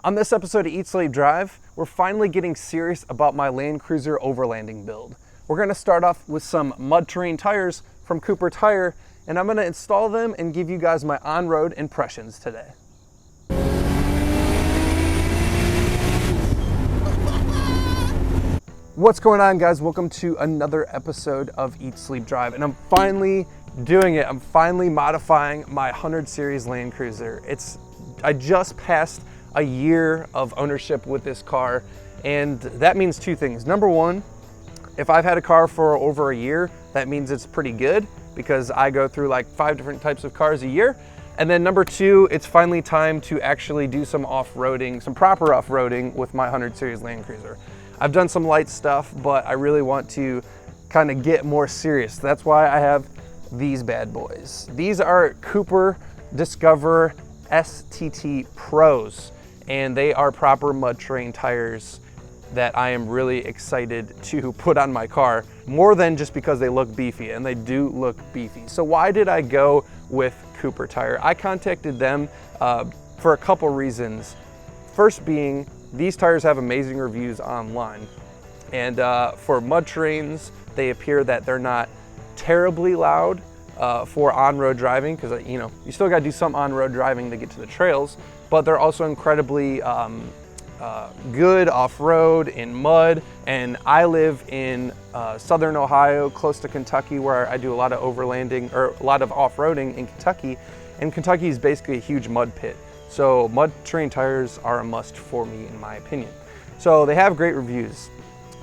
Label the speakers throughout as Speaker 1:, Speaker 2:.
Speaker 1: On this episode of Eat, Sleep, Drive, we're finally getting serious about my Land Cruiser overlanding build. We're going to start off with some mud terrain tires from Cooper Tire, and I'm going to install them and give you guys my on-road impressions today. What's going on, guys? Welcome to another episode of Eat, Sleep, Drive, and I'm finally doing it. I'm finally modifying my 100 Series Land Cruiser. I just passed a year of ownership with this car, and that means two things. Number one, if I've had a car for over a year, that means it's pretty good because I go through like 5 different types of cars a year. And then number two, it's finally time to actually do some off-roading, some proper off-roading with my 100 Series Land Cruiser. I've done some light stuff, but I really want to kind of get more serious. That's why I have these bad boys. These are Cooper Discover STT Pros, and they are proper mud terrain tires that I am really excited to put on my car, more than just because they look beefy, and they do look beefy. So why did I go with Cooper Tire? I contacted them for a couple reasons. First being, these tires have amazing reviews online, and for mud terrains, they appear that they're not terribly loud for on-road driving, because you still got to do some on-road driving to get to the trails, but they're also incredibly good off-road in mud. And I live in southern Ohio, close to Kentucky, where I do a lot of overlanding, or a lot of off-roading in Kentucky, and Kentucky is basically a huge mud pit. So mud terrain tires are a must for me, in my opinion. So they have great reviews.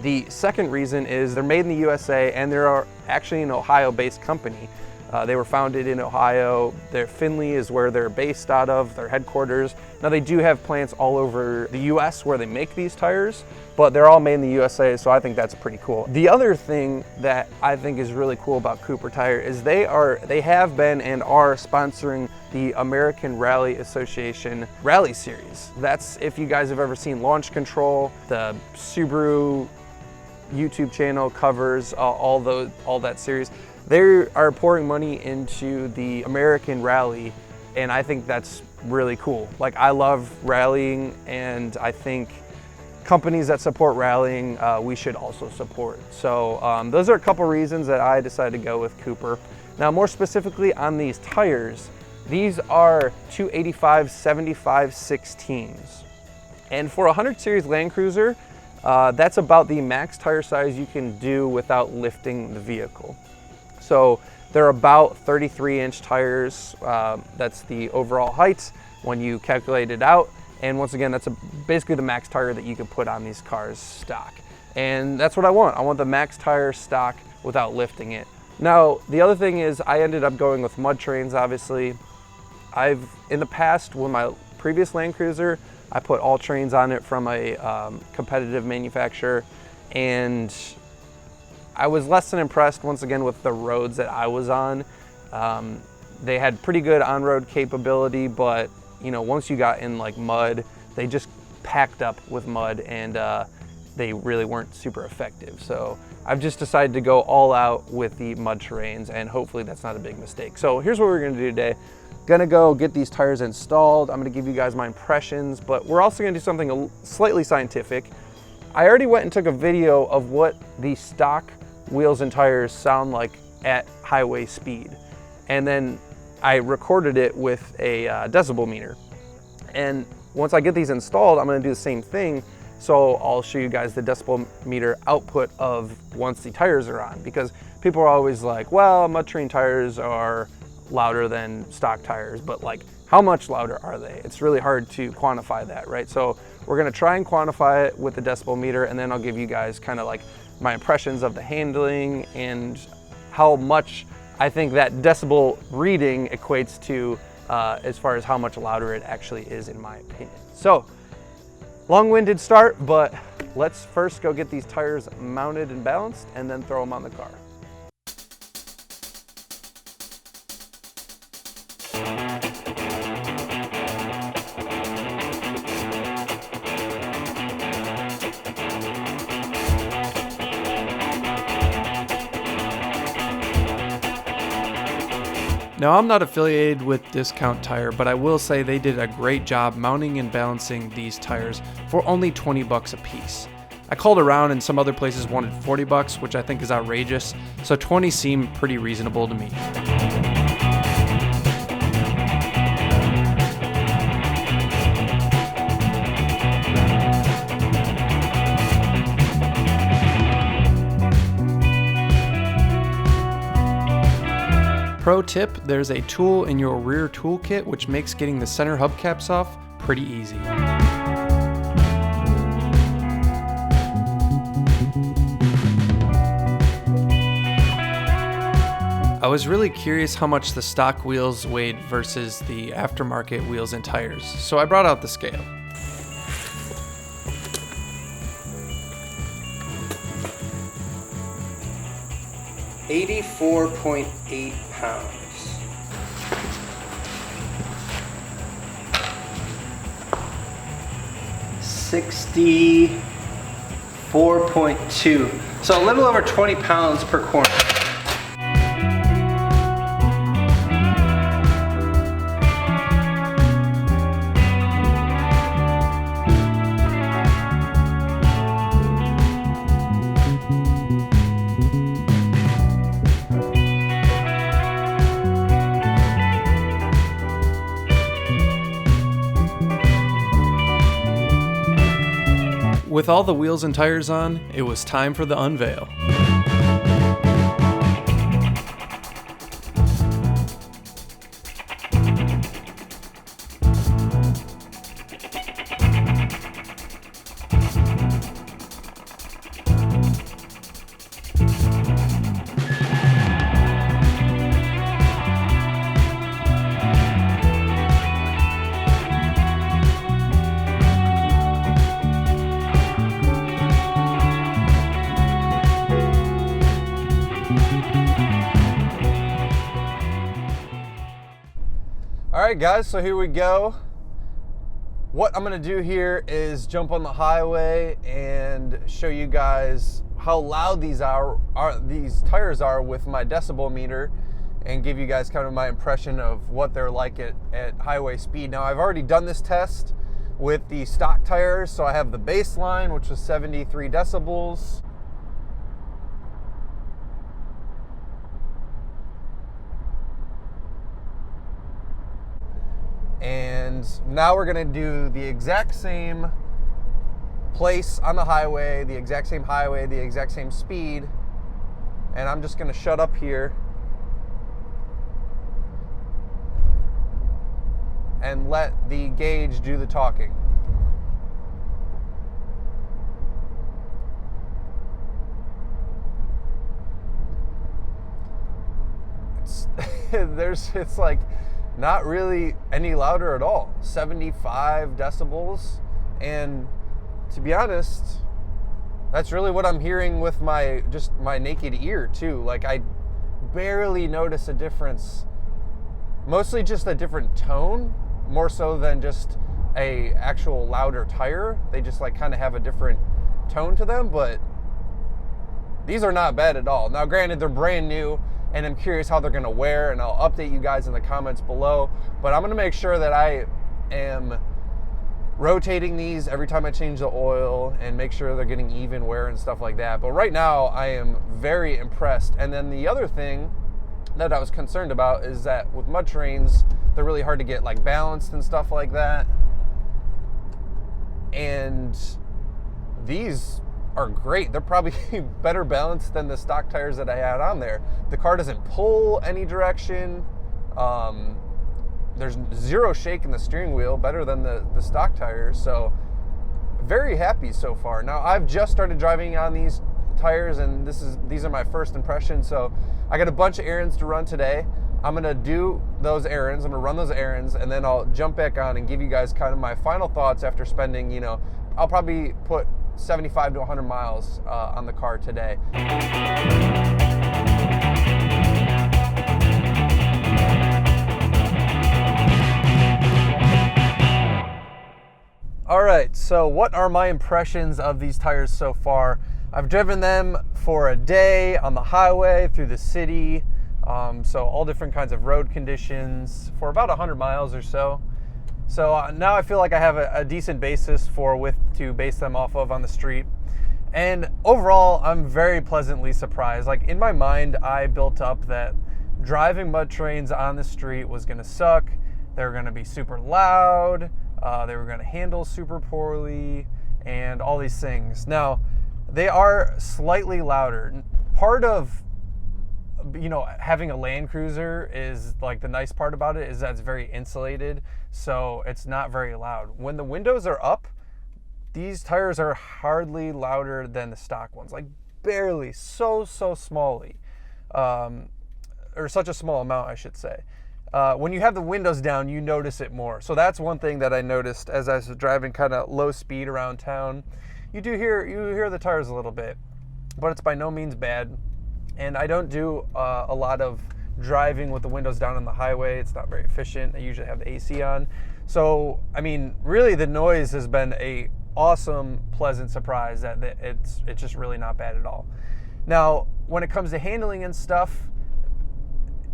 Speaker 1: The second reason is they're made in the USA, and they're actually an Ohio-based company. They were founded in Ohio. Findlay is where they're based out of, their headquarters. Now they do have plants all over the US where they make these tires, but they're all made in the USA, so I think that's pretty cool. The other thing that I think is really cool about Cooper Tire is they have been and are sponsoring the American Rally Association Rally Series. That's, if you guys have ever seen Launch Control, the Subaru YouTube channel covers all that series. They are pouring money into the American Rally, and I think that's really cool. Like, I love rallying, and I think companies that support rallying, we should also support. So those are a couple reasons that I decided to go with Cooper. Now, more specifically on these tires, these are 285/75/16s. And for a 100 Series Land Cruiser, that's about the max tire size you can do without lifting the vehicle. So they're about 33-inch tires. That's the overall height when you calculate it out. And once again, that's basically the max tire that you can put on these cars stock. And that's what I want. I want the max tire stock without lifting it. Now, the other thing is I ended up going with mud terrains, obviously. In the past, with my previous Land Cruiser, I put all terrains on it from a competitive manufacturer, and I was less than impressed, once again, with the roads that I was on. They had pretty good on-road capability, but once you got in like mud, they just packed up with mud, and they really weren't super effective. So I've just decided to go all out with the mud terrains, and hopefully that's not a big mistake. So here's what we're gonna do today. Gonna go get these tires installed. I'm gonna give you guys my impressions, but we're also gonna do something slightly scientific. I already went and took a video of what the stock wheels and tires sound like at highway speed, and then I recorded it with a decibel meter. And once I get these installed, I'm gonna do the same thing. So I'll show you guys the decibel meter output of once the tires are on, because people are always like, well, mud terrain tires are louder than stock tires, but like, how much louder are they? It's really hard to quantify that, right? So we're gonna try and quantify it with the decibel meter, and then I'll give you guys kind of like my impressions of the handling and how much I think that decibel reading equates to as far as how much louder it actually is, in my opinion. So, long-winded start, but let's first go get these tires mounted and balanced, and then throw them on the car. Now, I'm not affiliated with Discount Tire, but I will say they did a great job mounting and balancing these tires for only 20 bucks a piece. I called around and some other places wanted 40 bucks, which I think is outrageous, so 20 seemed pretty reasonable to me. Pro tip, there's a tool in your rear toolkit which makes getting the center hubcaps off pretty easy. I was really curious how much the stock wheels weighed versus the aftermarket wheels and tires, so I brought out the scale. $84.8 pounds. $64.2. So a little over 20 pounds per corner. With all the wheels and tires on, it was time for the unveil. Alright guys, so here we go. What I'm going to do here is jump on the highway and show you guys how loud these tires are with my decibel meter and give you guys kind of my impression of what they're like at highway speed. Now I've already done this test with the stock tires, so I have the baseline, which was 73 decibels. And now we're gonna do the exact same place on the highway, the exact same highway, the exact same speed. And I'm just gonna shut up here and let the gauge do the talking. It's like not really any louder at all. 75 decibels. And to be honest, that's really what I'm hearing with my naked ear too. Like I barely notice a difference. Mostly just a different tone, more so than just a actual louder tire. They just like kind of have a different tone to them, but these are not bad at all. Now granted, they're brand new, and I'm curious how they're gonna wear, and I'll update you guys in the comments below. But I'm gonna make sure that I am rotating these every time I change the oil and make sure they're getting even wear and stuff like that. But right now, I am very impressed. And then the other thing that I was concerned about is that with mud terrains, they're really hard to get like balanced and stuff like that. And these are great. They're probably better balanced than the stock tires that I had on there. The car doesn't pull any direction. There's zero shake in the steering wheel, better than the stock tires. So very happy so far. Now I've just started driving on these tires, and these are my first impressions. So I got a bunch of errands to run today. I'm gonna do those errands. I'm gonna run those errands, and then I'll jump back on and give you guys kind of my final thoughts after spending, I'll probably put 75 to 100 miles on the car today. All right, so what are my impressions of these tires so far? I've driven them for a day on the highway through the city. So all different kinds of road conditions for about 100 miles or so. So now I feel like I have a decent basis for width to base them off of on the street. And overall, I'm very pleasantly surprised. Like in my mind, I built up that driving mud trains on the street was gonna suck. They were gonna be super loud. They were gonna handle super poorly and all these things. Now, they are slightly louder. Part of, having a Land Cruiser is like the nice part about it is that it's very insulated, so it's not very loud. When the windows are up, these tires are hardly louder than the stock ones, like barely, so smally, or such a small amount, I should say. When you have the windows down, you notice it more. So that's one thing that I noticed as I was driving kind of low speed around town. You hear the tires a little bit, but it's by no means bad. And I don't do a lot of driving with the windows down on the highway. It's not very efficient. I usually have the AC on. So, I mean, really the noise has been a awesome, pleasant surprise that it's just really not bad at all. Now, when it comes to handling and stuff,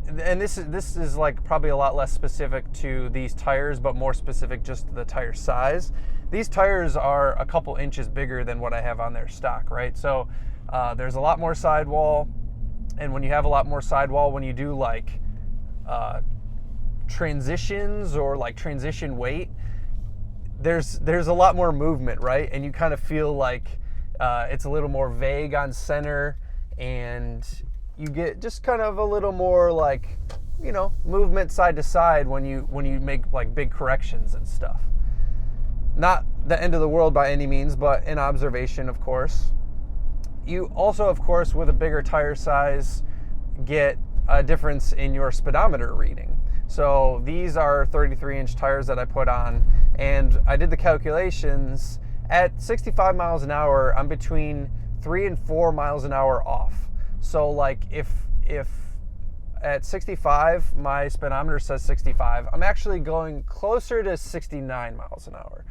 Speaker 1: and this is like probably a lot less specific to these tires, but more specific just to the tire size. These tires are a couple inches bigger than what I have on their stock, right? So there's a lot more sidewall. And when you have a lot more sidewall, when you do like transitions or like transition weight, there's a lot more movement, right? And you kind of feel like it's a little more vague on center, and you get just kind of a little more like, movement side to side when you make like big corrections and stuff. Not the end of the world by any means, but an observation, of course. You also, of course, with a bigger tire size, get a difference in your speedometer reading. So these are 33-inch tires that I put on, and I did the calculations. At 65 miles an hour, I'm between 3 and 4 miles an hour off. So like if at 65, my speedometer says 65, I'm actually going closer to 69 miles an hour.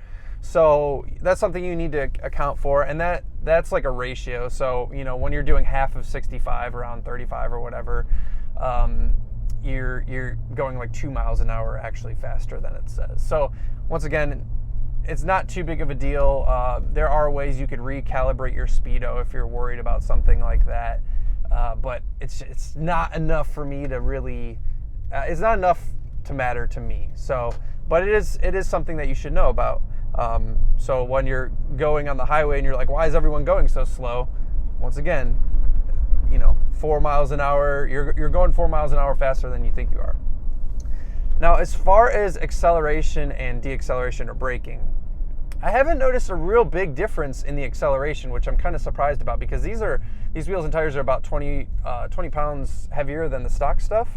Speaker 1: So that's something you need to account for, and that's like a ratio. So when you're doing half of 65, around 35 or whatever, you're going like 2 miles an hour actually faster than it says. So once again, it's not too big of a deal. There are ways you could recalibrate your speedo if you're worried about something like that, but it's not enough for me to really. It's not enough to matter to me. So, but it is something that you should know about. So when you're going on the highway and you're like, why is everyone going so slow? Once again, 4 miles an hour, you're going 4 miles an hour faster than you think you are. Now, as far as acceleration and deceleration or braking, I haven't noticed a real big difference in the acceleration, which I'm kind of surprised about, because these wheels and tires are about 20 pounds heavier than the stock stuff.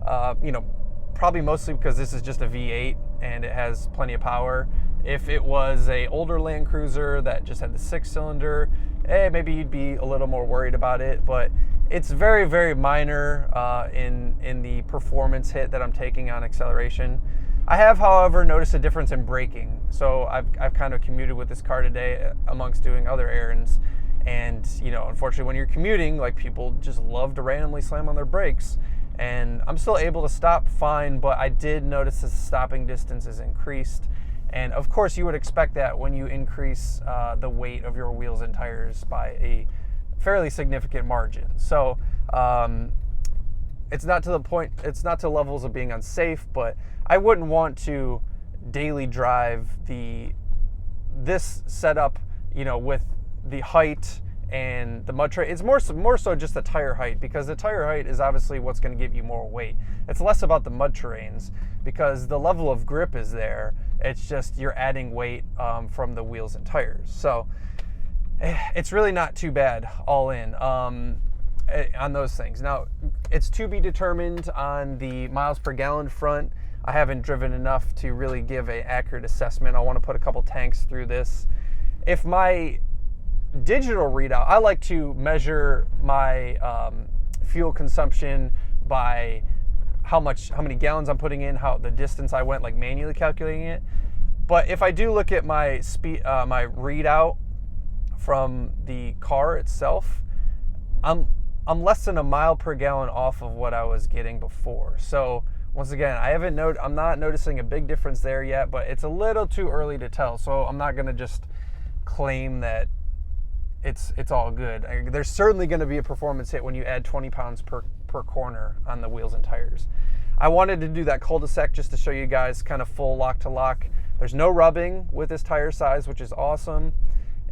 Speaker 1: Probably mostly because this is just a V8 and it has plenty of power. If it was a older Land Cruiser that just had the 6-cylinder, maybe you'd be a little more worried about it, but it's very, very minor in the performance hit that I'm taking on acceleration. I have, however, noticed a difference in braking. So I've kind of commuted with this car today amongst doing other errands, and unfortunately when you're commuting, like, people just love to randomly slam on their brakes, and I'm still able to stop fine, but I did notice that the stopping distance is increased. And of course you would expect that when you increase the weight of your wheels and tires by a fairly significant margin. So it's not to levels of being unsafe, but I wouldn't want to daily drive this setup, with the height and the mud train. It's more so just the tire height, because the tire height is obviously what's going to give you more weight. It's less about the mud terrains, because the level of grip is there. It's just you're adding weight from the wheels and tires. So it's really not too bad all in on those things. Now, it's to be determined on the miles per gallon front. I haven't driven enough to really give an accurate assessment. I want to put a couple tanks through this. If my digital readout, I like to measure my fuel consumption by how many gallons I'm putting in, the distance I went, like manually calculating it. But if I do look at my my readout from the car itself, I'm I'm less than a mile per gallon off of what I was getting before. So once again, I'm not noticing a big difference there yet, but it's a little too early to tell. So I'm not gonna just claim that it's all good. There's certainly gonna be a performance hit when you add 20 pounds per corner on the wheels and tires. I wanted to do that cul-de-sac just to show you guys kind of full lock to lock. There's no rubbing with this tire size, which is awesome.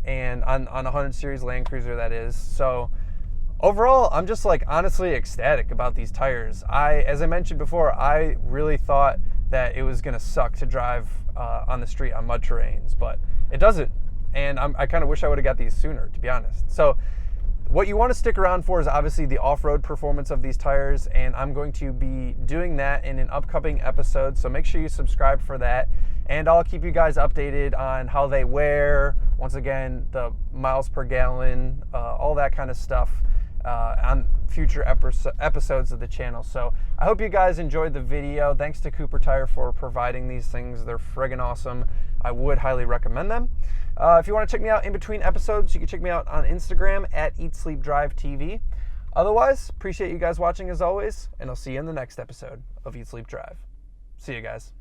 Speaker 1: And on a 100 series Land Cruiser, that is. So overall, I'm just like honestly ecstatic about these tires. As I mentioned before, I really thought that it was gonna suck to drive on the street on mud terrains, but it doesn't. And I kind of wish I would have got these sooner, to be honest. So what you want to stick around for is obviously the off-road performance of these tires, and I'm going to be doing that in an upcoming episode, so make sure you subscribe for that, and I'll keep you guys updated on how they wear, once again, the miles per gallon, all that kind of stuff on future episodes of the channel. So I hope you guys enjoyed the video. Thanks to Cooper Tire for providing these things. They're friggin' awesome. I would highly recommend them. If you want to check me out in between episodes, you can check me out on Instagram at EatSleepDriveTV. Otherwise, appreciate you guys watching as always, and I'll see you in the next episode of Eat Sleep Drive. See you guys.